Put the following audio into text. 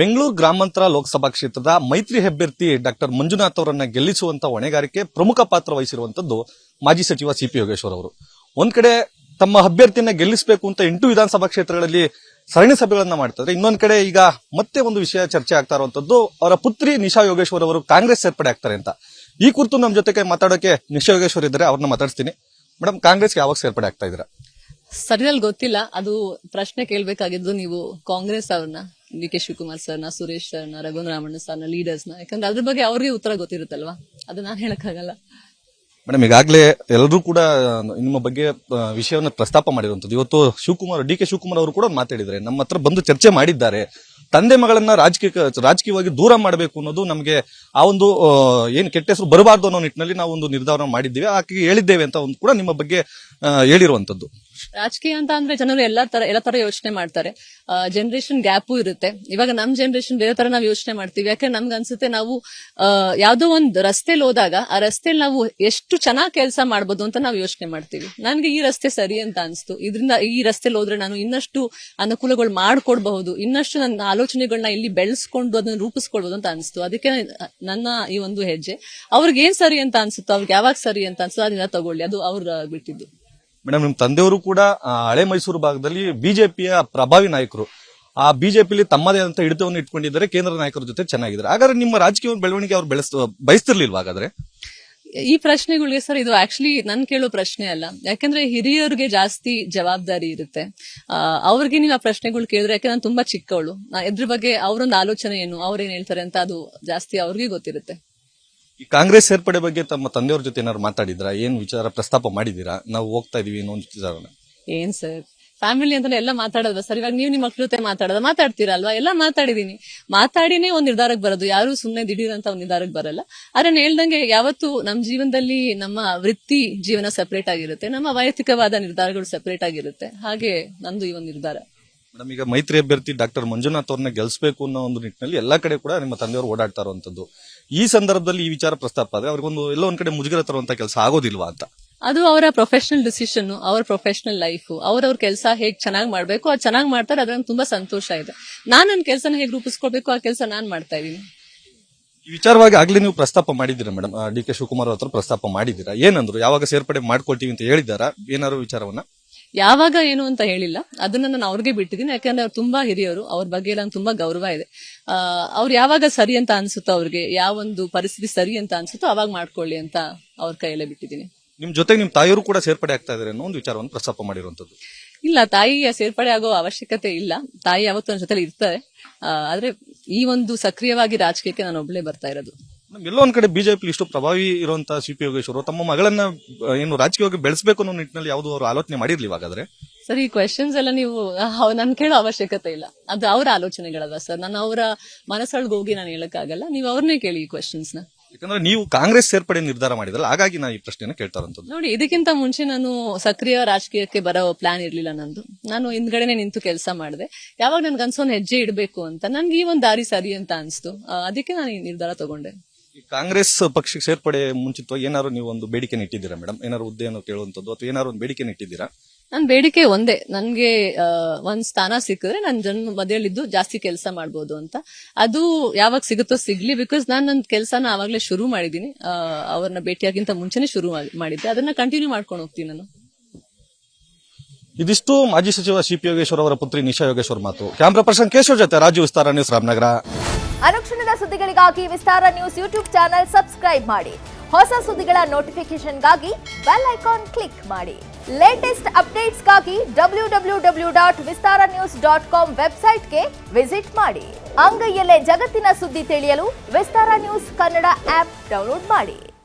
ಬೆಂಗಳೂರು ಗ್ರಾಮಾಂತರ ಲೋಕಸಭಾ ಕ್ಷೇತ್ರದ ಮೈತ್ರಿ ಅಭ್ಯರ್ಥಿ ಡಾಕ್ಟರ್ ಮಂಜುನಾಥ್ ಅವರನ್ನ ಗೆಲ್ಲಿಸುವಂತ ಹೊಣೆಗಾರಿಕೆ ಪ್ರಮುಖ ಪಾತ್ರ ವಹಿಸಿರುವಂತದ್ದು ಮಾಜಿ ಸಚಿವ ಸಿಪಿ ಯೋಗೇಶ್ವರ್ ಅವರು. ಒಂದ್ ಕಡೆ ತಮ್ಮ ಅಭ್ಯರ್ಥಿಯನ್ನ ಗೆಲ್ಲಿಸಬೇಕು ಅಂತ 8 ವಿಧಾನಸಭಾ ಕ್ಷೇತ್ರಗಳಲ್ಲಿ ಸರಣಿ ಸಭೆಗಳನ್ನ ಮಾಡ್ತಾರೆ. ಇನ್ನೊಂದ್ ಕಡೆ ಈಗ ಮತ್ತೆ ಒಂದು ವಿಷಯ ಚರ್ಚೆ ಆಗ್ತಾ ಇರುವಂತದ್ದು, ಅವರ ಪುತ್ರಿ ನಿಶಾ ಯೋಗೇಶ್ವರ್ ಅವರು ಕಾಂಗ್ರೆಸ್ ಸೇರ್ಪಡೆ ಆಗ್ತಾರೆ ಅಂತ. ಈ ಕುರಿತು ನಮ್ಮ ಜೊತೆಗೆ ಮಾತಾಡೋಕೆ ನಿಶಾ ಯೋಗೇಶ್ವರ್ ಇದ್ದಾರೆ, ಅವ್ರನ್ನ ಮಾತಾಡ್ತೀನಿ. ಮೇಡಮ್, ಕಾಂಗ್ರೆಸ್ಗೆ ಯಾವಾಗ ಸೇರ್ಪಡೆ ಆಗ್ತಾ ಇದ್ದೀರಾ? ಸರಿಯಲ್ಲಿ ಗೊತ್ತಿಲ್ಲ, ಅದು ಪ್ರಶ್ನೆ ಕೇಳ್ಬೇಕಾಗಿದ್ದು ನೀವು ಕಾಂಗ್ರೆಸ್ ಅವ್ರನ್ನ, ಡಿ.ಕೆ. ಶಿವಕುಮಾರ್ ಸರ್ನ, ಸುರೇಶ್ ಸರ್ನ, ರಘುರಾಮಣ್ಣ ಸರ್ನ, ಲೀಡರ್ಸ್ನ. ಯಾಕಂದ್ರೆ ಅದ್ರ ಬಗ್ಗೆ ಅವ್ರಿಗೆ ಉತ್ತರ ಗೊತ್ತಿರುತ್ತಲ್ವಾ, ಅದು ನಾನು ಹೇಳಕ್ಕಾಗಲ್ಲ. ಮೇಡಮ್, ಈಗಾಗಲೇ ಎಲ್ಲರೂ ಕೂಡ ನಿಮ್ಮ ಬಗ್ಗೆ ವಿಷಯವನ್ನು ಪ್ರಸ್ತಾಪ ಮಾಡಿರುವಂತದ್ದು. ಇವತ್ತು ಡಿ.ಕೆ. ಶಿವಕುಮಾರ್ ಅವರು ಕೂಡ ಮಾತಾಡಿದ್ದಾರೆ, ನಮ್ಮ ಹತ್ರ ಬಂದು ಚರ್ಚೆ ಮಾಡಿದ್ದಾರೆ. ತಂದೆ ಮಗಳನ್ನ ರಾಜಕೀಯವಾಗಿ ದೂರ ಮಾಡಬೇಕು ಅನ್ನೋದು ನಮಗೆ ಆ ಒಂದು ಏನ್ ಕೆಟ್ಟ ಹೆಸರು ಬರಬಾರ್ದು ಅನ್ನೋ ನಿಟ್ಟಿನಲ್ಲಿ ನಾವು ಒಂದು ನಿರ್ಧಾರ ಮಾಡಿದ್ದೀವಿ, ಆಕೆಗೆ ಹೇಳಿದ್ದೇವೆ ಅಂತ ಒಂದು ಕೂಡ ನಿಮ್ಮ ಬಗ್ಗೆ ಹೇಳಿರುವಂತದ್ದು. ರಾಜಕೀಯ ಅಂತ ಅಂದ್ರೆ ಜನರು ಎಲ್ಲಾ ತರ ಯೋಚನೆ ಮಾಡ್ತಾರೆ. ಜನರೇಷನ್ ಗ್ಯಾಪು ಇರುತ್ತೆ. ಇವಾಗ ನಮ್ ಜನರೇಷನ್ ಬೇರೆ ತರ ನಾವು ಯೋಚನೆ ಮಾಡ್ತೀವಿ. ಯಾಕಂದ್ರೆ ನಮ್ಗೆ ಅನ್ಸುತ್ತೆ ನಾವು ಯಾವ್ದೋ ಒಂದ್ ರಸ್ತೆಲಿ ಹೋದಾಗ ಆ ರಸ್ತೆಲಿ ನಾವು ಎಷ್ಟು ಚೆನ್ನಾಗಿ ಕೆಲಸ ಮಾಡ್ಬೋದು ಅಂತ ನಾವು ಯೋಚನೆ ಮಾಡ್ತೀವಿ. ನನ್ಗೆ ಈ ರಸ್ತೆ ಸರಿ ಅಂತ ಅನ್ಸ್ತು, ಇದರಿಂದ ಈ ರಸ್ತೆಲಿ ಹೋದ್ರೆ ನಾನು ಇನ್ನಷ್ಟು ಅನುಕೂಲಗಳು ಮಾಡ್ಕೊಡ್ಬಹುದು, ಇನ್ನಷ್ಟು ನನ್ನ ಆಲೋಚನೆಗಳನ್ನ ಇಲ್ಲಿ ಬೆಳೆಸ್ಕೊಂಡು ಅದನ್ನ ರೂಪಿಸ್ಕೊಳ್ಬಹುದು ಅಂತ ಅನ್ಸ್ತು. ಅದಕ್ಕೆ ನನ್ನ ಈ ಒಂದು ಹೆಜ್ಜೆ. ಅವ್ರಿಗೆ ಏನ್ ಸರಿ ಅಂತ ಅನ್ಸುತ್ತೋ, ಅವ್ರಿಗೆ ಯಾವಾಗ ಸರಿ ಅಂತ ಅನ್ಸುತ್ತೋ ಅದನ್ನ ತಗೊಳ್ಳಿ, ಅದು ಅವ್ರ ಬಿಟ್ಟಿದ್ದು. ಮೇಡಮ್, ನಿಮ್ ತಂದೆಯವರು ಕೂಡ ಹಳೆ ಮೈಸೂರು ಭಾಗದಲ್ಲಿ ಬಿಜೆಪಿಯ ಪ್ರಭಾವಿ ನಾಯಕರು. ಆ ಬಿಜೆಪಿಲಿ ತಮ್ಮದೇ ಅಂತ ಹಿಡಿತವನ್ನು ಇಟ್ಕೊಂಡಿದ್ದಾರೆ, ಕೇಂದ್ರ ನಾಯಕರ ಜೊತೆ ಚೆನ್ನಾಗಿದ್ದಾರೆ. ಹಾಗಾದ್ರೆ ನಿಮ್ಮ ರಾಜಕೀಯ ಬೆಳವಣಿಗೆ ಅವ್ರು ಬಯಸ್ತಿರ್ಲಿಲ್ವಾ? ಹಾಗಾದ್ರೆ ಈ ಪ್ರಶ್ನೆಗಳಿಗೆ ಸರ್, ಇದು ಆಕ್ಚುಲಿ ನನ್ ಕೇಳೋ ಪ್ರಶ್ನೆ ಅಲ್ಲ. ಯಾಕಂದ್ರೆ ಹಿರಿಯರಿಗೆ ಜಾಸ್ತಿ ಜವಾಬ್ದಾರಿ ಇರುತ್ತೆ. ಅವ್ರಿಗೆ ನೀವು ಆ ಪ್ರಶ್ನೆಗಳು ಕೇಳಿದ್ರೆ, ಯಾಕಂದ್ರೆ ನಾನು ತುಂಬಾ ಚಿಕ್ಕವಳು, ಇದ್ರ ಬಗ್ಗೆ ಅವರೊಂದು ಆಲೋಚನೆ ಏನು, ಅವ್ರೇನ್ ಹೇಳ್ತಾರೆ ಅಂತ ಅದು ಜಾಸ್ತಿ ಅವ್ರಿಗೆ ಗೊತ್ತಿರುತ್ತೆ. ಈ ಕಾಂಗ್ರೆಸ್ ಸೇರ್ಪಡೆ ಬಗ್ಗೆ ತಮ್ಮ ತಂದೆಯವ್ರ ಜೊತೆ ಏನಾದ್ರು ಮಾತಾಡಿದ್ರಾ? ಏನ್ ವಿಚಾರ ಪ್ರಸ್ತಾಪ ಮಾಡಿದೀರಾ? ನಾವು ಹೋಗ್ತಾ ಇದೀವಿ ಇನ್ನೊಂದು ವಿಚಾರನ. ಏನ್ ಸರ್, ಫ್ಯಾಮಿಲಿ ಅಂತಾನೆ ಎಲ್ಲ ಮಾತಾಡೋದು ಸರ್. ಇವಾಗ ನೀವು ನಿಮ್ಮ ಮಕ್ಳ ಜೊತೆ ಮಾತಾಡ್ತೀರಲ್ವಾ? ಎಲ್ಲ ಮಾತಾಡಿನೇ ಒಂದ್ ನಿರ್ಧಾರಕ್ಕೆ ಬರೋದು. ಯಾರು ಸುಮ್ನೆ ದಿಢೀರ್ ಅಂತ ಒಂದ್ ನಿರ್ಧಾರಕ್ಕೆ ಬರಲ್ಲ. ಆದ್ರೆ ಹೇಳ್ದಂಗೆ ಯಾವತ್ತು ನಮ್ ಜೀವನದಲ್ಲಿ ನಮ್ಮ ವೃತ್ತಿ ಜೀವನ ಸೆಪರೇಟ್ ಆಗಿರುತ್ತೆ, ನಮ್ಮ ವೈಯಕ್ತಿಕವಾದ ನಿರ್ಧಾರಗಳು ಸೆಪರೇಟ್ ಆಗಿರುತ್ತೆ. ಹಾಗೆ ನಂದು ಈ ಒಂದು ನಿರ್ಧಾರ. ಮೇಡಮ್, ಈಗ ಮೈತ್ರಿ ಅಭ್ಯರ್ಥಿ ಡಾಕ್ಟರ್ ಮಂಜುನಾಥ್ ಅವ್ರನ್ನ ಗೆಲ್ಸ್ಬೇಕು ಅನ್ನೋ ಒಂದು ನಿಟ್ಟಿನಲ್ಲಿ ಎಲ್ಲಾ ಕಡೆ ಕೂಡ ನಿಮ್ಮ ತಂದೆಯವರು ಓಡಾಡ್ತಾ ಇರುವಂತದ್ದು. ಈ ಸಂದರ್ಭದಲ್ಲಿ ಈ ವಿಚಾರ ಪ್ರಸ್ತಾಪ ಆದ್ರೆ ಅವ್ರಿಗೊಂದು ಎಲ್ಲೋ ಒಂದ್ ಕಡೆ ಮುಜುಗರ ತರುವಂತ ಕೆಲಸ ಆಗೋದಿಲ್ವಾ ಅಂತ? ಅದು ಅವರ ಪ್ರೊಫೆಷನಲ್ ಡಿಸಿಷನ್, ಅವರ ಪ್ರೊಫೆಷನಲ್ ಲೈಫ್, ಅವ್ರವ್ರ ಕೆಲಸ ಹೇಗ್ ಚೆನ್ನಾಗಿ ಮಾಡ್ಬೇಕು ಅದು ಚೆನ್ನಾಗಿ ಮಾಡ್ತಾರೆ. ಅದ್ರಂಗೆ ತುಂಬಾ ಸಂತೋಷ ಇದೆ. ನಾನು ನನ್ನ ಕೆಲಸನ ಹೇಗೆ ರೂಪಿಸ್ಕೊಳ್ಬೇಕು ಆ ಕೆಲಸ ನಾನ್ ಮಾಡ್ತಾ ಇದೀನಿ. ಈ ವಿಚಾರವಾಗಿ ಆಗ್ಲೇ ನೀವು ಪ್ರಸ್ತಾಪ ಮಾಡಿದ್ದೀರಾ ಮೇಡಮ್, ಡಿ.ಕೆ. ಶಿವಕುಮಾರ್ ಹತ್ರ ಪ್ರಸ್ತಾಪ ಮಾಡಿದ್ದೀರಾ? ಏನಂದ್ರು? ಯಾವಾಗ ಸೇರ್ಪಡೆ ಮಾಡ್ಕೊಳ್ತೀವಿ ಅಂತ ಹೇಳಿದಾರಾ? ಏನಾದ್ರು ವಿಚಾರವನ್ನ ಯಾವಾಗ ಏನು ಅಂತ ಹೇಳಿಲ್ಲ, ಅದನ್ನ ನಾನು ಅವ್ರಿಗೆ ಬಿಟ್ಟಿದ್ದೀನಿ. ಯಾಕಂದ್ರೆ ಅವ್ರು ತುಂಬಾ ಹಿರಿಯರು, ಅವ್ರ ಬಗ್ಗೆ ನಂಗೆ ತುಂಬಾ ಗೌರವ ಇದೆ. ಅವ್ರು ಯಾವಾಗ ಸರಿ ಅಂತ ಅನ್ಸುತ್ತೋ, ಅವ್ರಿಗೆ ಯಾವೊಂದು ಪರಿಸ್ಥಿತಿ ಸರಿ ಅಂತ ಅನ್ಸುತ್ತೋ ಅವಾಗ ಮಾಡ್ಕೊಳ್ಳಿ ಅಂತ ಅವ್ರ ಕೈಯಲ್ಲೇ ಬಿಟ್ಟಿದ್ದೀನಿ. ನಿಮ್ ಜೊತೆಗೆ ನಿಮ್ ತಾಯಿಯವರು ಕೂಡ ಸೇರ್ಪಡೆ ಆಗ್ತಾ ಇದಾರೆ ಅನ್ನೋ ಒಂದು ವಿಚಾರವನ್ನು ಪ್ರಸ್ತಾಪ ಮಾಡಿರುವಂತದ್ದು. ಇಲ್ಲ, ತಾಯಿಯ ಸೇರ್ಪಡೆ ಆಗೋ ಅವಶ್ಯಕತೆ ಇಲ್ಲ. ತಾಯಿ ಯಾವತ್ತೂ ನನ್ನ ಜೊತೆಲಿ ಇರ್ತಾರೆ. ಆದ್ರೆ ಈ ಒಂದು ಸಕ್ರಿಯವಾಗಿ ರಾಜಕೀಯಕ್ಕೆ ನಾನು ಒಬ್ಳೇ ಬರ್ತಾ ಇರೋದು. ಎಲ್ಲೋ ಒಂದ್ ಕಡೆ ಬಿಜೆಪಿ ಇಷ್ಟು ಪ್ರಭಾವಿ ಇರುವಂತಹ ಸಿಪಿ ಯೋಗೇಶ್ವರ್ ತಮ್ಮ ಮಗಳನ್ನ ಏನು ರಾಜಕೀಯವಾಗಿ ಬೆಳೆಸಬೇಕು ಅನ್ನೋ ನಿಟ್ಟಿನಲ್ಲಿ ಯಾವ್ದು ಅವರು ಆಲೋಚನೆ ಮಾಡಿರ್ಲಿಲ್ಲ? ಹಾಗಾದ್ರೆ ಸರ್, ಈ ಕ್ವೆಶನ್ಸ್ ಎಲ್ಲ ನೀವು ನನ್ ಕೇಳೋ ಅವಶ್ಯಕತೆ ಇಲ್ಲ. ಅದು ಅವರ ಆಲೋಚನೆಗಳಲ್ವಾ ಸರ್, ನಾನು ಅವರ ಮನಸ್ಸೊಳಗೆ ಹೋಗಿ ನಾನು ಹೇಳಕ್ಕಾಗಲ್ಲ. ನೀವು ಅವ್ರನ್ನೇ ಕೇಳಿ ಈ ಕ್ವೆಶನ್ಸ್ ನ. ಯಾಕಂದ್ರೆ ನೀವು ಕಾಂಗ್ರೆಸ್ ಸೇರ್ಪಡೆ ನಿರ್ಧಾರ ಮಾಡಿದ್ರಲ್ಲ, ಹಾಗಾಗಿ ನಾ ಈ ಪ್ರಶ್ನೆನ ಕೇಳ್ತಾ ಇರೋದು. ನೋಡಿ, ಇದಕ್ಕಿಂತ ಮುಂಚೆ ನಾನು ಸಕ್ರಿಯ ರಾಜಕೀಯಕ್ಕೆ ಬರೋ ಪ್ಲಾನ್ ಇರ್ಲಿಲ್ಲ ನಂದು. ನಾನು ಹಿಂದ್ಗಡೆನೆ ನಿಂತು ಕೆಲಸ ಮಾಡಿದೆ. ಯಾವಾಗ ನನ್ಗೆ ಅನ್ಸೋನ್ ಹೆಜ್ಜೆ ಇಡಬೇಕು ಅಂತ ನನ್ಗೆ ಈ ಒಂದು ದಾರಿ ಸರಿ ಅಂತ ಅನ್ಸ್ತು, ಅದಕ್ಕೆ ನಾನು ಈ ನಿರ್ಧಾರ ತಗೊಂಡೆ. ಕಾಂಗ್ರೆಸ್ ಪಕ್ಷಕ್ಕೆ ಸೇರ್ಪಡೆ ಮುಂಚಿತವಾಗಿ ಏನಾದ್ರು ನೀವು ಒಂದು ಬೇಡಿಕೆ ಇಟ್ಟಿದ್ದೀರಾ ಮೇಡಮ್? ಏನಾದ್ರು ಹುದ್ದೆಯನ್ನು ಕೇಳುವಂತದ್ದು ಅಥವಾ ಏನಾದ್ರು ಒಂದು ಬೇಡಿಕೆ ಇಟ್ಟಿದ್ದೀರಾ? ನನ್ ಬೇಡಿಕೆ ಒಂದೇ, ನನ್ಗೆ ಒಂದ್ ಸ್ಥಾನ ಸಿಕ್ಕಿದ್ರೆ ನನ್ ಜನ್ಮ ಮಧ್ಯಲ್ಲಿದ್ದು ಜಾಸ್ತಿ ಕೆಲಸ ಮಾಡ್ಬೋದು ಅಂತ. ಅದು ಯಾವಾಗ ಸಿಗುತ್ತೋ ಸಿಗ್ಲಿ, ಬಿಕಾಸ್ ನಾನು ನನ್ನ ಕೆಲಸನ ಆವಾಗ್ಲೇ ಶುರು ಮಾಡಿದೀನಿ. ಅವ್ರನ್ನ ಭೇಟಿಯಾಗಿಂತ ಮುಂಚೆನೆ ಶುರು ಮಾಡಿದ್ದೆ, ಅದನ್ನ ಕಂಟಿನ್ಯೂ ಮಾಡ್ಕೊಂಡು ಹೋಗ್ತೀನಿ ನಾನು. ಇದಿಷ್ಟು ಮಾಜಿ ಸಚಿವ ಸಿಪಿ ಯೋಗೇಶ್ವರ್ ಅವರ ಪುತ್ರಿ ನಿಶಾ ಯೋಗೇಶ್ವರ್ ಮಾತು. ಕ್ಯಾಮ್ರಾ ಪರ್ಸನ್ ಕೇಶವ್ ಜೊತೆ ರಾಜು, ವಿಸ್ತಾರ ನ್ಯೂಸ್, ರಾಮನಗರ. ಅನುಕ್ಷಣದ ಸುದ್ದಿಗಳಿಗಾಗಿ ವಿಸ್ತಾರ ನ್ಯೂಸ್ ಯೂಟ್ಯೂಬ್ ಚಾನೆಲ್ ಸಬ್ಸ್ಕ್ರೈಬ್ ಮಾಡಿ. ಹೊಸ ಸುದ್ದಿಗಳ ನೋಟಿಫಿಕೇಶನ್ಗಾಗಿ ಬೆಲ್ ಐಕಾನ್ ಕ್ಲಿಕ್ ಮಾಡಿ. ಲೇಟೆಸ್ಟ್ ಅಪ್ಡೇಟ್ಸ್ಗಾಗಿ www.vistaranews.com ವೆಬ್ಸೈಟ್ಗೆ ವಿಸಿಟ್ ಮಾಡಿ. ಅಂಗೈಯಲ್ಲೇ ಜಗತ್ತಿನ ಸುದ್ದಿ ತಿಳಿಯಲು ವಿಸ್ತಾರ ನ್ಯೂಸ್ ಕನ್ನಡ ಆಪ್ ಡೌನ್ಲೋಡ್ ಮಾಡಿ.